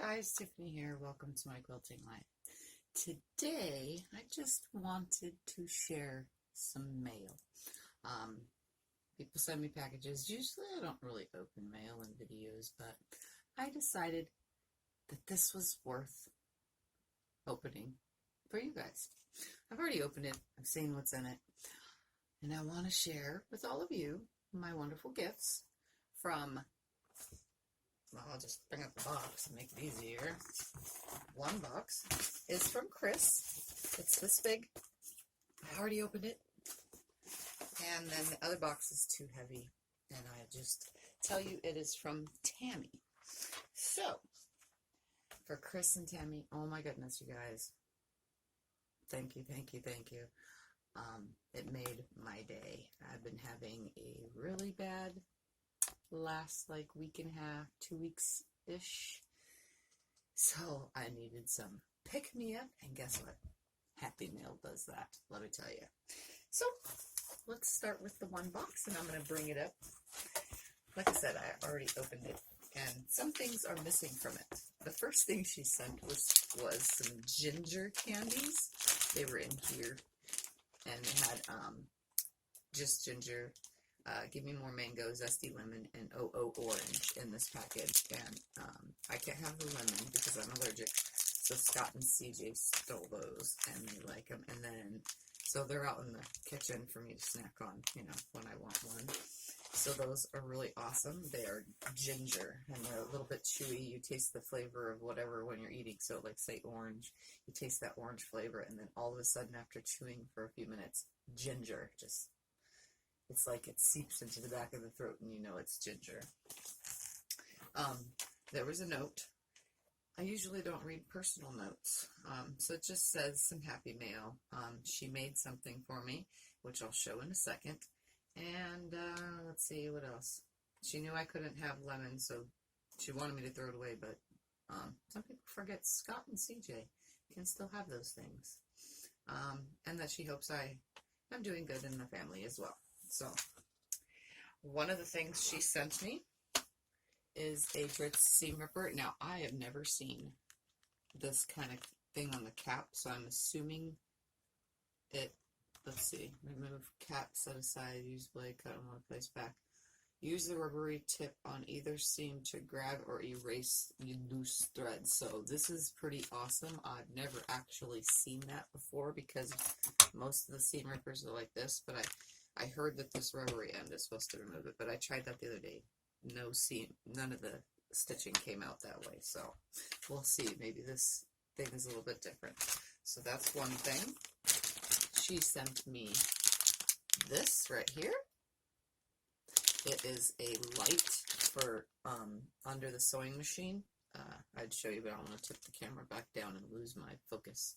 guys, Tiffany here. Welcome to my quilting life. Today, I just wanted to share some mail. People send me packages. Usually I don't really open mail in videos, but I decided that this was worth opening for you guys. I've already opened it. I've seen what's in it. And I want to share with all of you my wonderful gifts from... Well, I'll just bring up the box and make it easier. One box is from Chris. It's this big. I already opened it. And then the other box is too heavy. And I just tell you it is from Tami. So, for Chris and Tami, oh my goodness, you guys. Thank you, thank you, thank you. It made my day. I've been having a really bad last week and a half, 2 weeks-ish. So I needed some pick-me-up, and guess what? Happy Mail does that, let me tell you. So let's start with the one box, and I'm going to bring it up. Like I said, I already opened it, and some things are missing from it. The first thing she sent was some ginger candies. They were in here, and they had just ginger, give me more mango, zesty lemon, and OO orange in this package. And I can't have the lemon because I'm allergic. So Scott and CJ stole those, and they like them. And then, so they're out in the kitchen for me to snack on, you know, when I want one. So those are really awesome. They are ginger, and they're a little bit chewy. You taste the flavor of whatever when you're eating. So, like, say orange, you taste that orange flavor, and then all of a sudden, after chewing for a few minutes, ginger just... It's like it seeps into the back of the throat and you know it's ginger. There was a note. I usually don't read personal notes. So it just says some happy mail. She made something for me, which I'll show in a second. And let's see, what else? She knew I couldn't have lemon, so she wanted me to throw it away, but some people forget Scott and CJ can still have those things. And that she hopes I'm doing good in the family as well. So, one of the things she sent me is a grit seam ripper. Now, I have never seen this kind of thing on the cap, so I'm assuming it, let's see, remove cap, set aside, use blade, cut and place back. Use the rubbery tip on either seam to grab or erase loose threads. So, this is pretty awesome. I've never actually seen that before because most of the seam rippers are like this, but I heard that this rubbery end is supposed to remove it, but I tried that the other day. No seam, none of the stitching came out that way, so we'll see. Maybe this thing is a little bit different. So that's one thing. She sent me this right here. It is a light for under the sewing machine. I'd show you, but I don't want to tip the camera back down and lose my focus.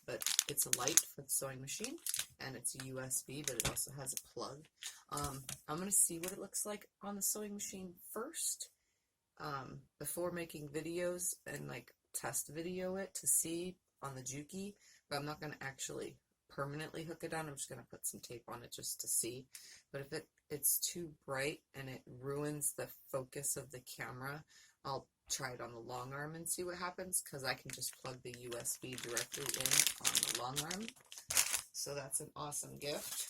But it's a light for the sewing machine, and it's USB, but it also has a plug. I'm going to see what it looks like on the sewing machine first, before making videos and test video it to see on the Juki, but I'm not going to actually permanently hook it on. I'm just going to put some tape on it just to see. But if it's too bright and it ruins the focus of the camera, I'll try it on the long arm and see what happens, because I can just plug the USB directly in on the long arm. So that's an awesome gift.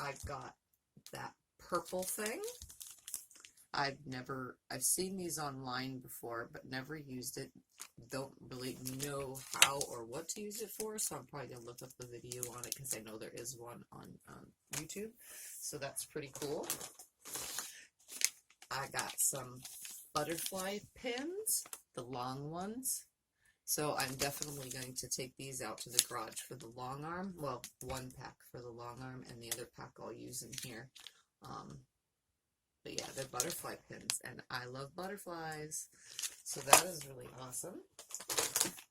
I've got that purple thing. I've seen these online before, but never used it. Don't really know how or what to use it for, so I'm probably gonna look up the video on it because I know there is one on YouTube. So that's pretty cool. I got some butterfly pins, the long ones. So I'm definitely going to take these out to the garage for the long arm. Well, one pack for the long arm, and the other pack I'll use in here. But yeah, they're butterfly pins, and I love butterflies. So that is really awesome.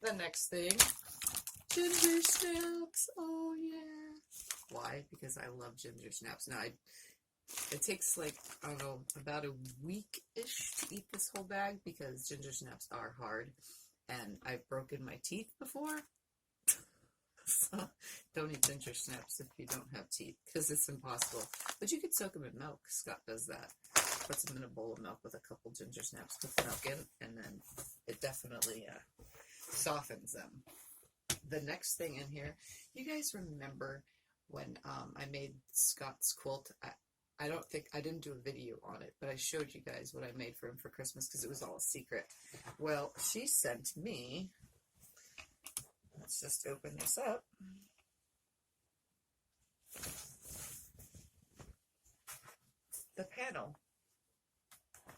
The next thing, ginger snaps. Oh yeah. Why? Because I love ginger snaps. Now, it takes I don't know, about a week-ish to eat this whole bag because ginger snaps are hard, and I've broken my teeth before. So don't eat ginger snaps if you don't have teeth, because it's impossible. But you could soak them in milk. Scott does that. Puts them in a bowl of milk with a couple ginger snaps, put the milk in, and then it definitely definitely softens them. The next thing in here, you guys remember when I made Scott's quilt? I don't think, I didn't do a video on it, but I showed you guys what I made for him for Christmas because it was all a secret. Well, she sent me, let's just open this up. The panel.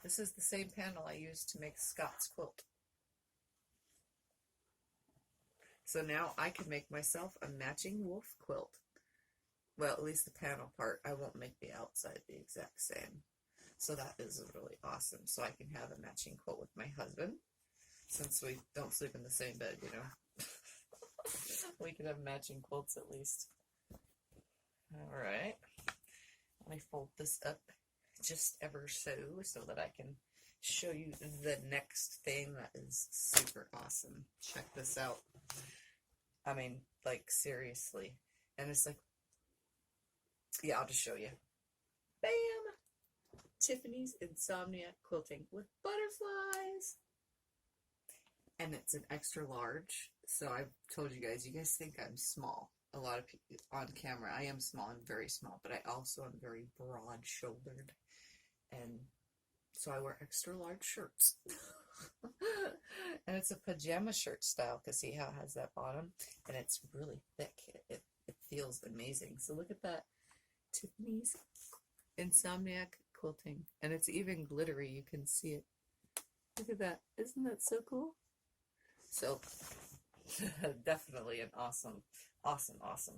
This is the same panel I used to make Scott's quilt. So now I can make myself a matching wolf quilt. Well, at least the panel part. I won't make the outside the exact same. So that is really awesome. So I can have a matching quilt with my husband. Since we don't sleep in the same bed, you know. We can have matching quilts at least. Alright. Let me fold this up just ever so that I can show you the next thing that is super awesome. Check this out. I mean, like, seriously. And it's like, yeah, I'll just show you. Bam! Tiffany's Insomnia Quilting with butterflies. And it's an extra large. So I've told you guys think I'm small. A lot of people on camera, I am small. I'm very small, but I also am very broad-shouldered. And so I wear extra large shirts. And it's a pajama shirt style, because see how it has that bottom? And it's really thick. It feels amazing. So look at that. Tiffany's Insomniac Quilting. And it's even glittery. You can see it. Look at that. Isn't that so cool? So, definitely an awesome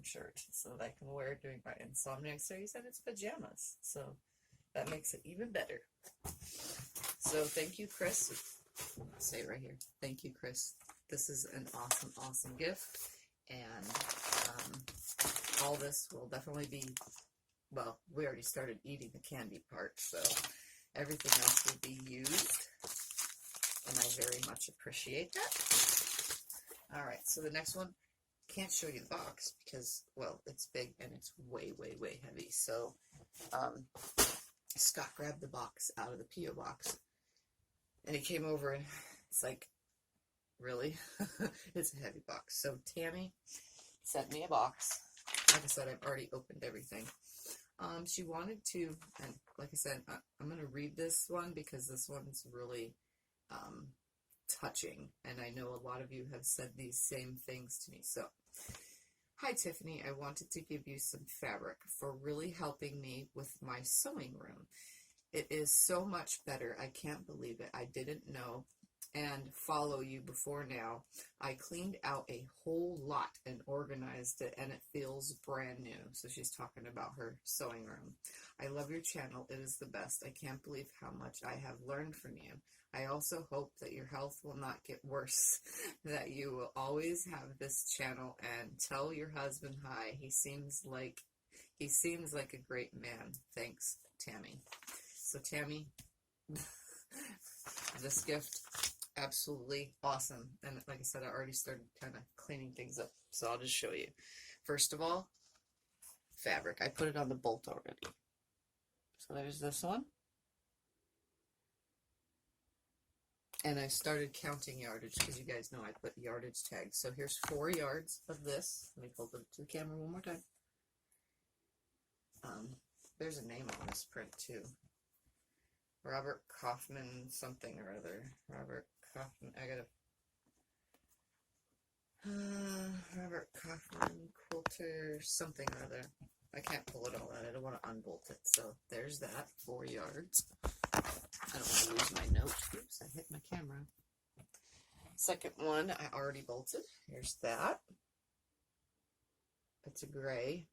shirt. So that I can wear during my Insomniac series. And it's pajamas. So, that makes it even better. So, thank you, Chris. I'll say it right here. Thank you, Chris. This is an awesome gift. And all this will definitely be, well, we already started eating the candy part, so everything else will be used. And I very much appreciate that. Alright, so the next one, can't show you the box because, well, it's big and it's way heavy. So, Scott grabbed the box out of the P.O. box. And he came over and it's like, really? It's a heavy box. So Tami sent me a box. Like I said, I've already opened everything. She wanted to, and like I said, I'm going to read this one because this one's really touching. And I know a lot of you have said these same things to me. So, hi Tiffany, I wanted to give you some fabric for really helping me with my sewing room. It is so much better. I can't believe it. I didn't know and follow you before now. I cleaned out a whole lot and organized it, and it feels brand new. So she's talking about her sewing room. I love your channel. It is the best. I can't believe how much I have learned from you. I also hope that your health will not get worse, that you will always have this channel, and tell your husband hi. He seems like a great man. Thanks, Tami. So Tami, this gift, absolutely awesome. And like I said, I already started kind of cleaning things up. So I'll just show you. First of all, fabric. I put it on the bolt already. So there's this one. And I started counting yardage because you guys know I put yardage tags. So here's 4 yards of this. Let me hold it to the camera one more time. There's a name on this print too. Robert Kaufman something or other. Robert Kaufman, Robert Kaufman quilter something or other. I can't pull it all out. I don't want to unbolt it. So there's that, 4 yards. I don't want to lose my note. Oops, I hit my camera. Second one, I already bolted. Here's that. It's a gray.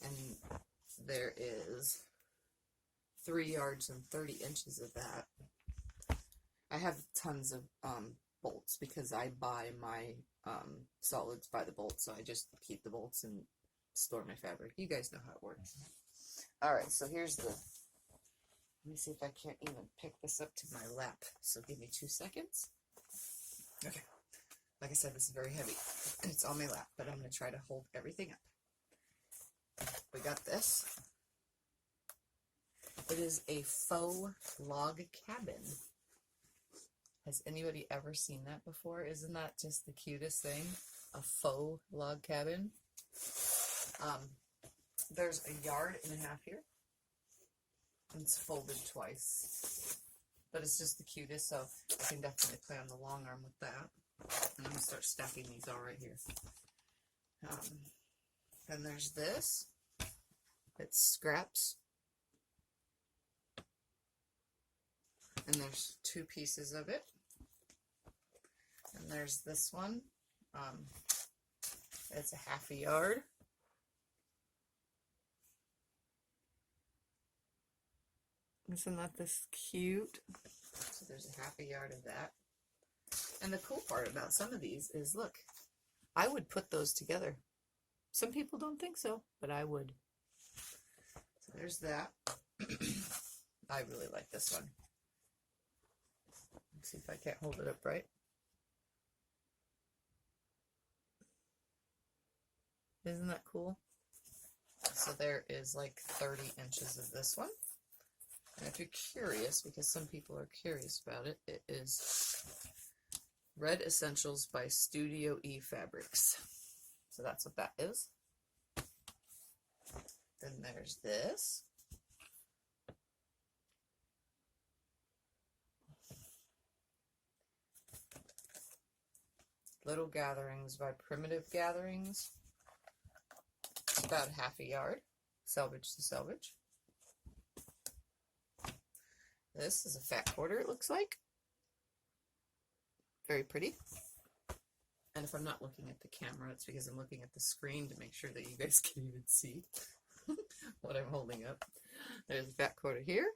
And there is 3 yards and 30 inches of that. I have tons of bolts because I buy my solids by the bolt, so I just keep the bolts and store my fabric. You guys know how it works. Alright, so here's the, let me see if I can't even pick this up to my lap. So give me 2 seconds. Okay. Like I said, this is very heavy. It's on my lap, but I'm going to try to hold everything up. We got this. It is a faux log cabin. Has anybody ever seen that before? Isn't that just the cutest thing? A faux log cabin. There's a yard and a half here. It's folded twice. But it's just the cutest, so I can definitely play on the long arm with that. And I'm going to start stacking these all right here. Then there's this. It's scraps. And there's 2 pieces of it. And there's this one. It's a half a yard. Isn't that this cute? So there's a half a yard of that. And the cool part about some of these is, look, I would put those together. Some people don't think so, but I would. So there's that. I really like this one. Let's see if I can't hold it up right. Isn't that cool? So there is like 30 inches of this one. And if you're curious, because some people are curious about it, it is Red Essentials by Studio E Fabrics. So that's what that is. Then there's this. Little Gatherings by Primitive Gatherings. It's about half a yard, selvage to selvage. This is a fat quarter, it looks like. Very pretty. And if I'm not looking at the camera, it's because I'm looking at the screen to make sure that you guys can even see what I'm holding up. There's a fat quarter here.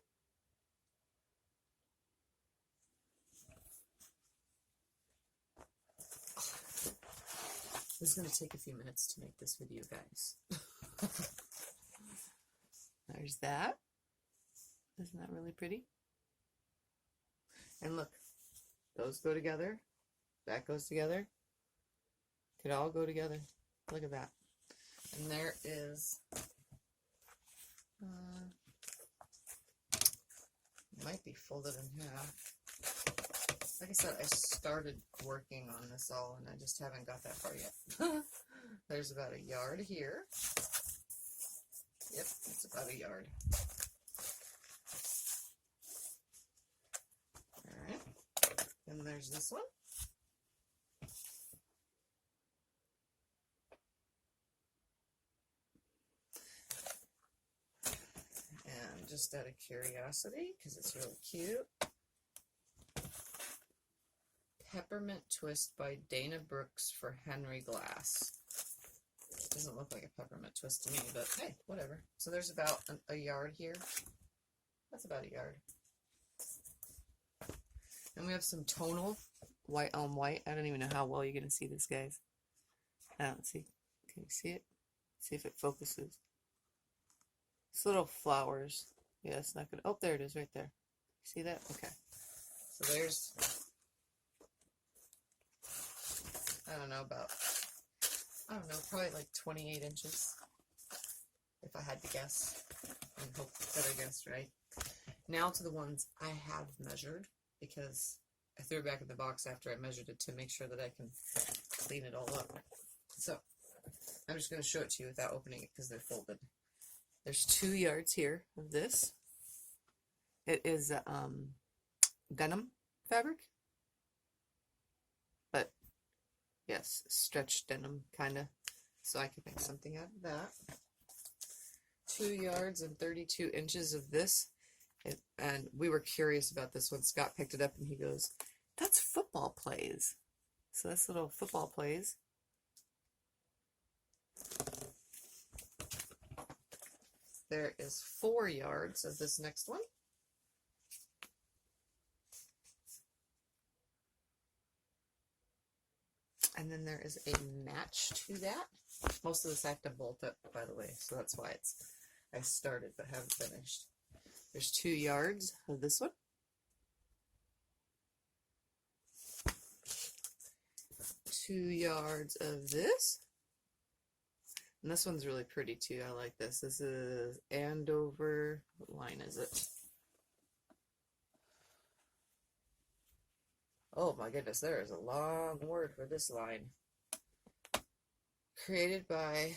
This is going to take a few minutes to make this video, guys. There's that. Isn't that really pretty? And look, those go together. That goes together. Could all go together. Look at that. And there is, it might be folded in half. Like I said, I started working on this all and I just haven't got that far yet. There's about a yard here. Yep, it's about a yard. Alright. Then there's this one. And just out of curiosity, because it's really cute, Peppermint Twist by Dana Brooks for Henry Glass. Doesn't look like a peppermint twist to me, but hey, whatever. So there's about a yard here. That's about a yard. And we have some tonal white on white. I don't even know how well you're going to see this, guys. I don't see. Can you see it? See if it focuses. It's little flowers. Yeah, it's not good. Oh, there it is right there. See that? Okay. So there's, I don't know, probably like 28 inches, if I had to guess, and hope that I guessed right. Now to the ones I have measured, because I threw it back in the box after I measured it to make sure that I can clean it all up. So, I'm just going to show it to you without opening it, because they're folded. There's 2 yards here of this. It is denim fabric. But, yes, stretched denim, kind of. So I could make something out of that. 2 yards and 32 inches of this. And we were curious about this when Scott picked it up and he goes, that's football plays. So that's little football plays. There is 4 yards of this next one. And then there is a match to that. Most of this I have to bolt up, by the way, so that's why I started but haven't finished. There's 2 yards of this one. Two yards of this. And this one's really pretty too. I like this. This is Andover. What line is it? Oh my goodness, there is a long word for this line. Created by,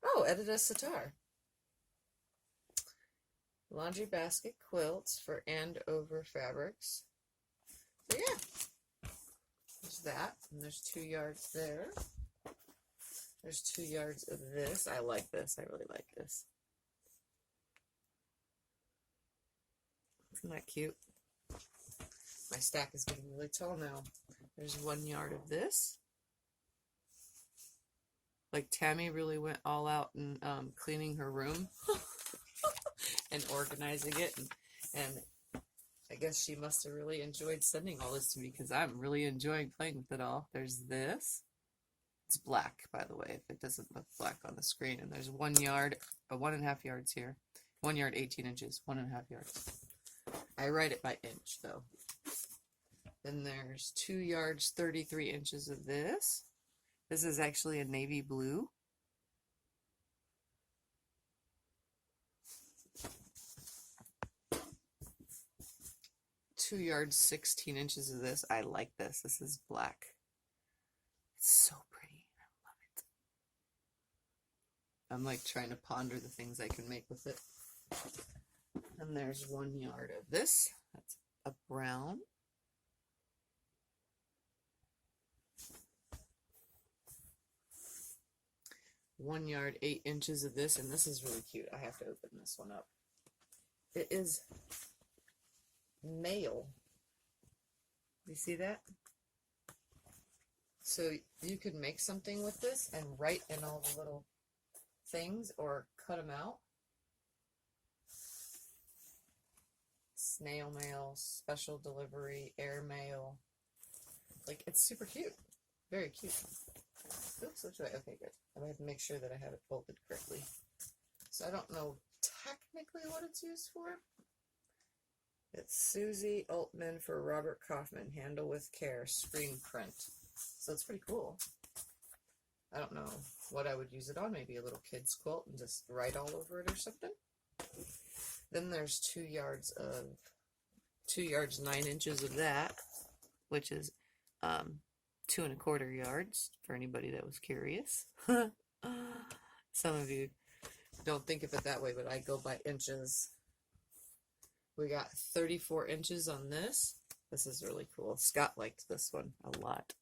oh, Edita Sitar. Laundry basket quilts for Andover fabrics. So yeah, there's that. And there's 2 yards there. There's 2 yards of this. I like this. I really like this. Isn't that cute? My stack is getting really tall now. There's 1 yard of this. Like Tami really went all out in cleaning her room and organizing it. And I guess she must have really enjoyed sending all this to me because I'm really enjoying playing with it all. There's this. It's black, by the way, if it doesn't look black on the screen. And there's 1 yard, 1.5 yards here. 1 yard, 18 inches, 1.5 yards. I write it by inch, though. Then there's 2 yards, 33 inches of this. This is actually a navy blue. Two yards, 16 inches of this. I like this. This is black. It's so pretty. I love it. I'm like trying to ponder the things I can make with it. And there's 1 yard of this. That's a brown. One yard, 8 inches of this, and this is really cute. I have to open this one up. It is mail. You see that? So you could make something with this and write in all the little things or cut them out. Snail mail, special delivery, air mail. Like, it's super cute. Very cute. Oops, which way? Okay, good. I have to make sure that I have it folded correctly. So I don't know technically what it's used for. It's Susie Altman for Robert Kaufman. Handle with care. Screen print. So it's pretty cool. I don't know what I would use it on. Maybe a little kid's quilt and just write all over it or something. Then there's 2 yards of 2 yards 9 inches of that, which is 2 1/4 yards for anybody that was curious. Some of you don't think of it that way, but I go by inches. We got 34 inches on this. This is really cool. Scott liked this one a lot.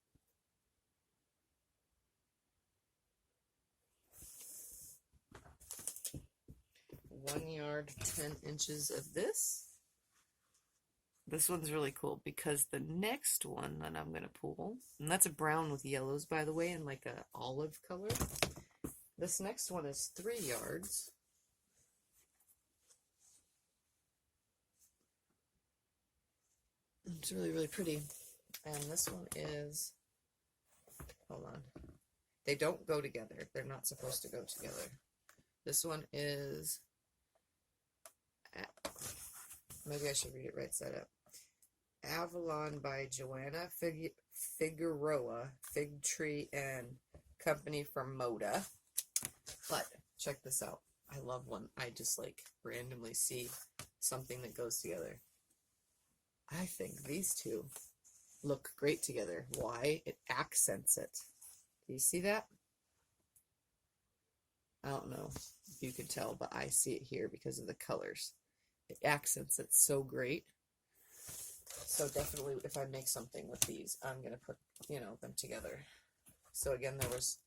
One yard, 10 inches of this. This one's really cool because the next one that I'm going to pull, and that's a brown with yellows, by the way, and like a olive color. This next one is 3 yards. It's really, really pretty. And this one is, hold on. They don't go together. They're not supposed to go together. This one is, maybe I should read it right side up. Avalon by Joanna Figueroa, Fig Tree and Company from Moda. But check this out. I love when I just like randomly see something that goes together. I think these two look great together. Why? It accents it. Do you see that? I don't know if you can tell, but I see it here because of the colors. It accents it so great. So definitely, if I make something with these, I'm going to put, them together. So again, there was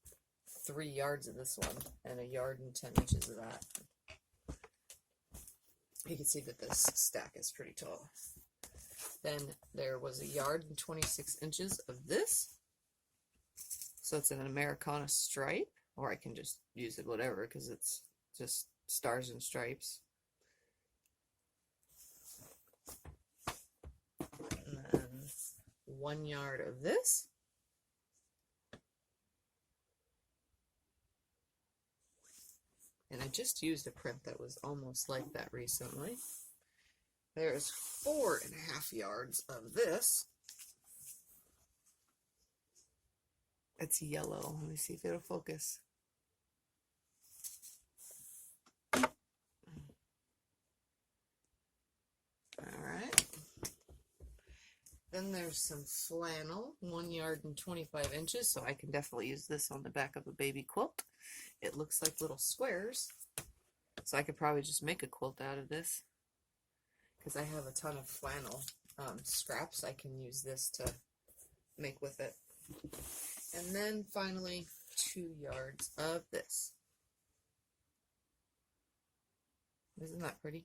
3 yards of this one and 1 yard and 10 inches of that. You can see that this stack is pretty tall. Then there was 1 yard and 26 inches of this. So it's an Americana stripe, or I can just use it whatever because it's just stars and stripes. And then 1 yard of this. And I just used a print that was almost like that recently. There's 4.5 yards of this. It's yellow. Let me see if it'll focus. Then there's some flannel, 1 yard and 25 inches, so I can definitely use this on the back of a baby quilt. It looks like little squares, so I could probably just make a quilt out of this, because I have a ton of flannel scraps. I can use this to make with it. And then finally, 2 yards of this. Isn't that pretty?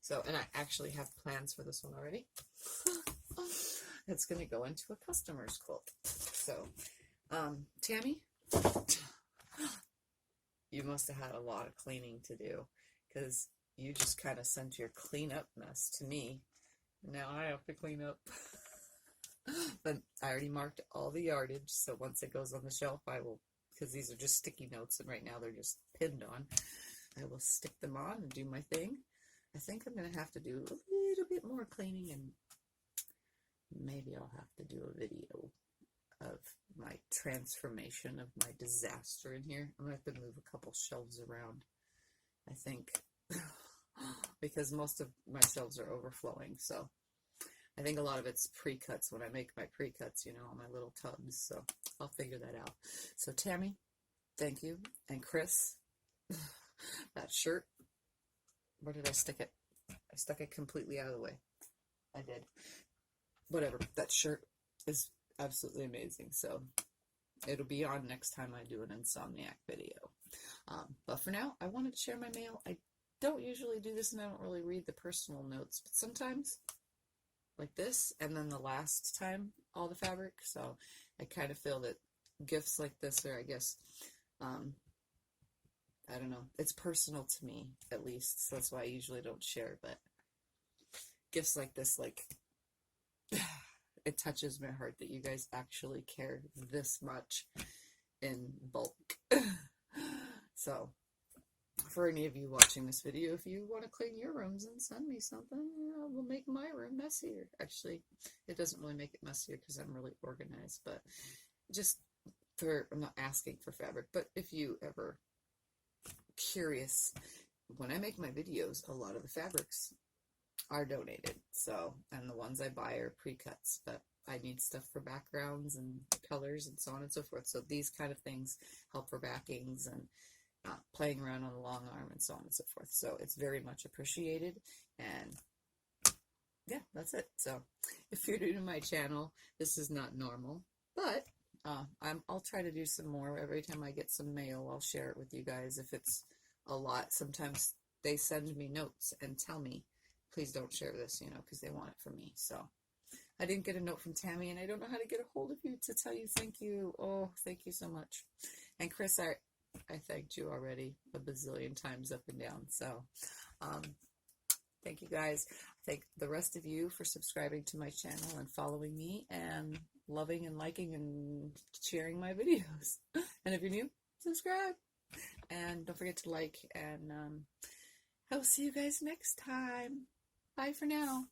So, and I actually have plans for this one already. It's going to go into a customer's quilt. So, Tami, you must have had a lot of cleaning to do, because you just kind of sent your cleanup mess to me. Now I have to clean up. But I already marked all the yardage, so once it goes on the shelf, I will, because these are just sticky notes, and right now they're just pinned on, I will stick them on and do my thing. I think I'm going to have to do a little bit more cleaning, and maybe I'll have to do a video of my transformation of my disaster in here. I'm going to have to move a couple shelves around, I think, because most of my shelves are overflowing, so I think a lot of it's pre-cuts when I make my pre-cuts, you know, on my little tubs, so I'll figure that out. So Tami, thank you, and Chris, that shirt, where did I stick it? I stuck it completely out of the way. I did. Whatever, that shirt is absolutely amazing, so it'll be on next time I do an Insomniac video. But for now, I wanted to share my mail. I don't usually do this, and I don't really read the personal notes, but sometimes, like this, and then the last time, all the fabric, so I kind of feel that gifts like this are, I guess, I don't know, it's personal to me, at least, so that's why I usually don't share, but gifts like this, like, it touches my heart that you guys actually care this much in bulk. So, for any of you watching this video, if you want to clean your rooms and send me something, we'll make my room messier. Actually, it doesn't really make it messier because I'm really organized, but just for, I'm not asking for fabric, but if you ever curious, when I make my videos, a lot of the fabrics are donated, so, and the ones I buy are pre-cuts, but I need stuff for backgrounds and colors and so on and so forth, so these kind of things help for backings and playing around on the long arm and so on and so forth, so it's very much appreciated. And yeah, that's it. So if you're new to my channel, this is not normal, but I'll try to do some more. Every time I get some mail, I'll share it with you guys if it's a lot. Sometimes they send me notes and tell me, please don't share this, you know, because they want it from me. So I didn't get a note from Tami, and I don't know how to get a hold of you to tell you thank you. Oh, thank you so much. And Chris, I thanked you already a bazillion times up and down. So thank you guys. Thank the rest of you for subscribing to my channel and following me and loving and liking and sharing my videos. And if you're new, subscribe. And don't forget to like, and I will see you guys next time. Bye for now.